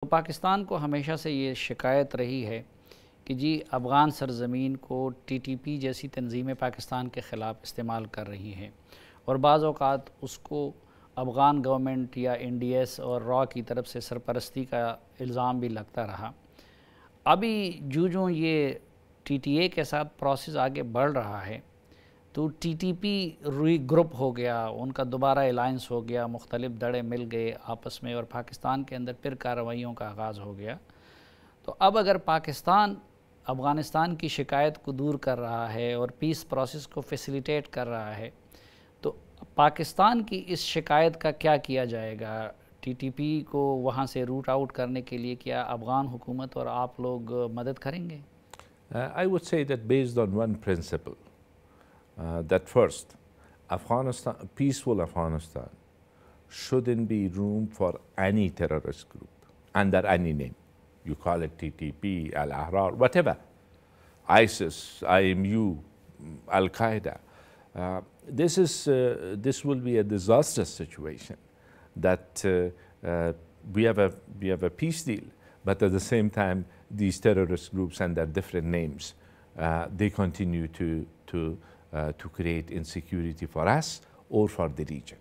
तो पाकिस्तान को हमेशा से ये शिकायत रही है कि जी अफ़गान सरज़मीन को टीटीपी जैसी तंजीमें पाकिस्तान के ख़िलाफ़ इस्तेमाल कर रही हैं और बाज़ औक़ात उसको अफ़गान गवर्नमेंट या एनडीएस और रॉ की तरफ से सरपरस्ती का इल्ज़ाम भी लगता रहा। अभी जो ये टीटीए के साथ प्रोसेस आगे बढ़ रहा है तो टीटीपी री ग्रुप हो गया, उनका दोबारा अलायंस हो गया, मुख्तलिफ दड़े मिल गए आपस में और पाकिस्तान के अंदर फिर कार्रवाइयों का आगाज़ हो गया। तो अब अगर पाकिस्तान अफ़गानिस्तान की शिकायत को दूर कर रहा है और पीस प्रोसेस को फैसिलिटेट कर रहा है तो पाकिस्तान की इस शिकायत का क्या किया जाएगा? टीटीपी को वहाँ से रूट आउट करने के लिए क्या अफ़गान हुकूमत और आप लोग मदद करेंगे? I would say that based on one principle, that first, Afghanistan, peaceful Afghanistan shouldn't be room for any terrorist group under any name. You call it TTP, Al-Ahrar, whatever, ISIS, IMU, Al-Qaeda. This will be a disastrous situation that we have a peace deal, but at the same time, these terrorist groups under different names, they continue to create insecurity for us or for the region.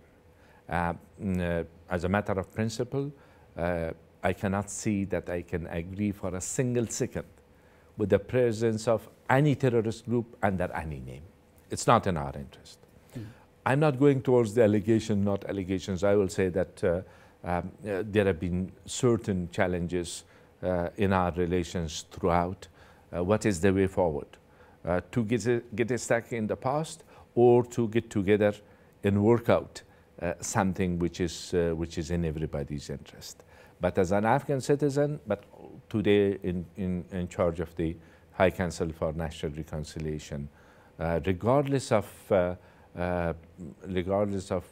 As a matter of principle, I cannot see that I can agree for a single second with the presence of any terrorist group under any name. It's not in our interest. I'm not going towards the allegation, not allegations. I will say that there have been certain challenges in our relations throughout. What is the way forward? To get stuck in the past or to get together and work out something which is in everybody's interest. But as an Afghan citizen, but today in charge of the High Council for National Reconciliation, regardless of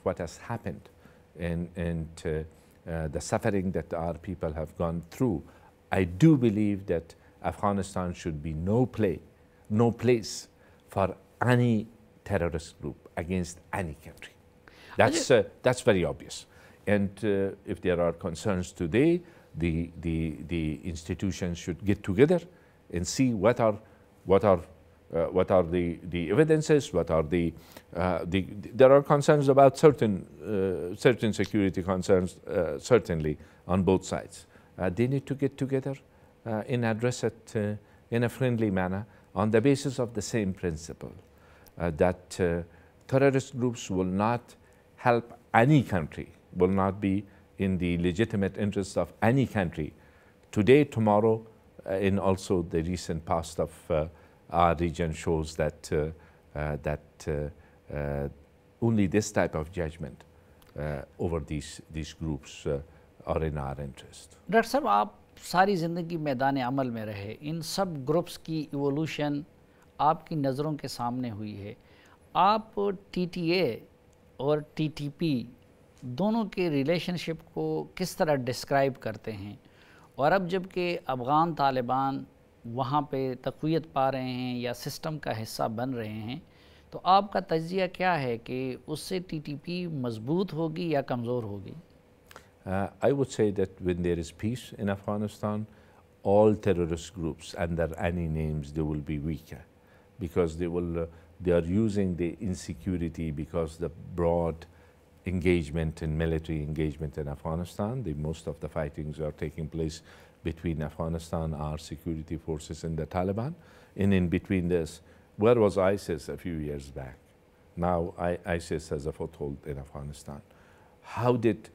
what has happened and the suffering that our people have gone through, I do believe that Afghanistan should be no place for any terrorist group against any country. That's very obvious. And if there are concerns today, the institutions should get together and see what are the evidences, what are there are concerns about certain security concerns, certainly on both sides. They need to get together and address it in a friendly manner on the basis of the same principle, that terrorist groups will not help any country, will not be in the legitimate interests of any country today, tomorrow, and also the recent past of our region shows that only this type of judgment over these groups are in our interest. Doctor साहब, आप सारी ज़िंदगी मैदान अमल में रहे, इन सब groups की evolution आपकी नज़रों के सामने हुई है। आप टीटीए और टीटीपी दोनों के रिलेशनशिप को किस तरह डिस्क्राइब करते हैं? और अब जबकि अफ़गान तालिबान वहाँ पे तक़वियत पा रहे हैं या सिस्टम का हिस्सा बन रहे हैं, तो आपका तज्ज़िया क्या है कि उससे टीटीपी मजबूत होगी या कमज़ोर होगी? I would say that when there is peace in Afghanistan, all terrorist groups under any names, they will be weaker because they are using the insecurity because the broad engagement and military engagement in Afghanistan. Most of the fightings are taking place between Afghanistan, our security forces, and the Taliban. And in between this, where was ISIS a few years back? Now ISIS has a foothold in Afghanistan. How did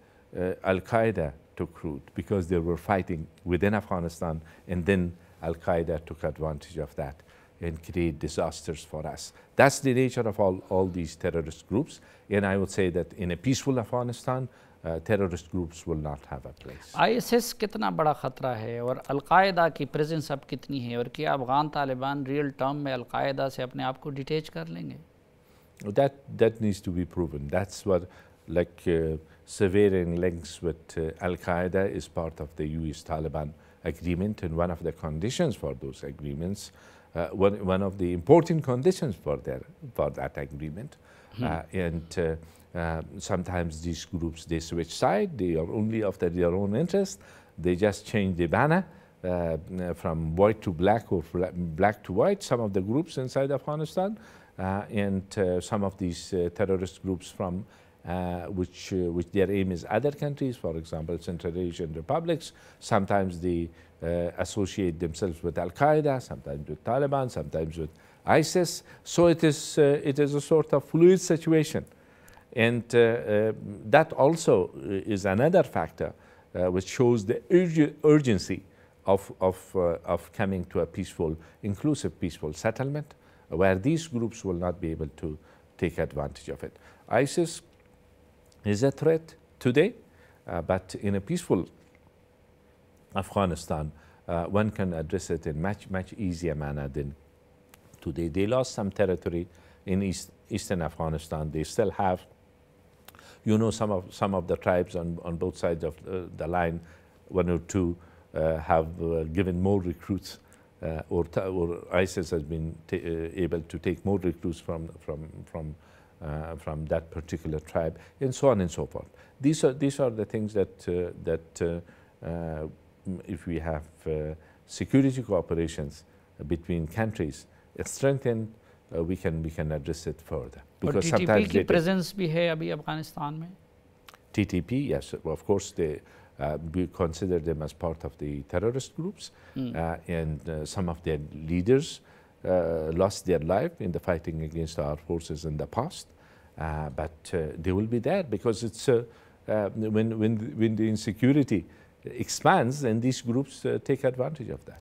Al-Qaeda took root? Because they were fighting within Afghanistan, and then Al-Qaeda took advantage of that and create disasters for us. That's the nature of all these terrorist groups, and I would say that in a peaceful Afghanistan, terrorist groups will not have a place. ISIS कितना बड़ा ख़तरा है और al Qaeda की presence अब कितनी है और क्या अफ़गान तालिबान रियल टर्म में अल-कायदा से अपने आप को डिटेच कर लेंगे? That needs to be proven. That's what, like severing links with Al-Qaeda is part of the US-Taliban agreement, and one of the conditions for those agreements, one of the important conditions for that agreement. Sometimes these groups, they switch side, they are only after their own interest. They just change the banner from white to black or black to white, some of the groups inside Afghanistan, and some of these terrorist groups from which their aim is other countries, for example, Central Asian republics. Sometimes they associate themselves with Al-Qaeda, sometimes with Taliban, sometimes with ISIS. So it is a sort of fluid situation. And that also is another factor which shows the urgency of coming to a peaceful, inclusive, peaceful settlement, where these groups will not be able to take advantage of it. ISIS is a threat today, but in a peaceful Afghanistan, one can address it in much easier manner than today. They lost some territory in eastern Afghanistan. They still have, you know, some of the tribes on both sides of the line, one or two, have given more recruits, or ISIS has been able to take more recruits from that particular tribe, and so on and so forth. These are the things that if we have security cooperations between countries strengthened, we can address it further. Because sometimes TTP की presence भी है अभी अफगानिस्तान में? TTP, yes, of course, we consider them as part of the terrorist groups, and some of their leaders lost their life in the fighting against our forces in the past, but they will be there because it's when the insecurity expands, and these groups take advantage of that.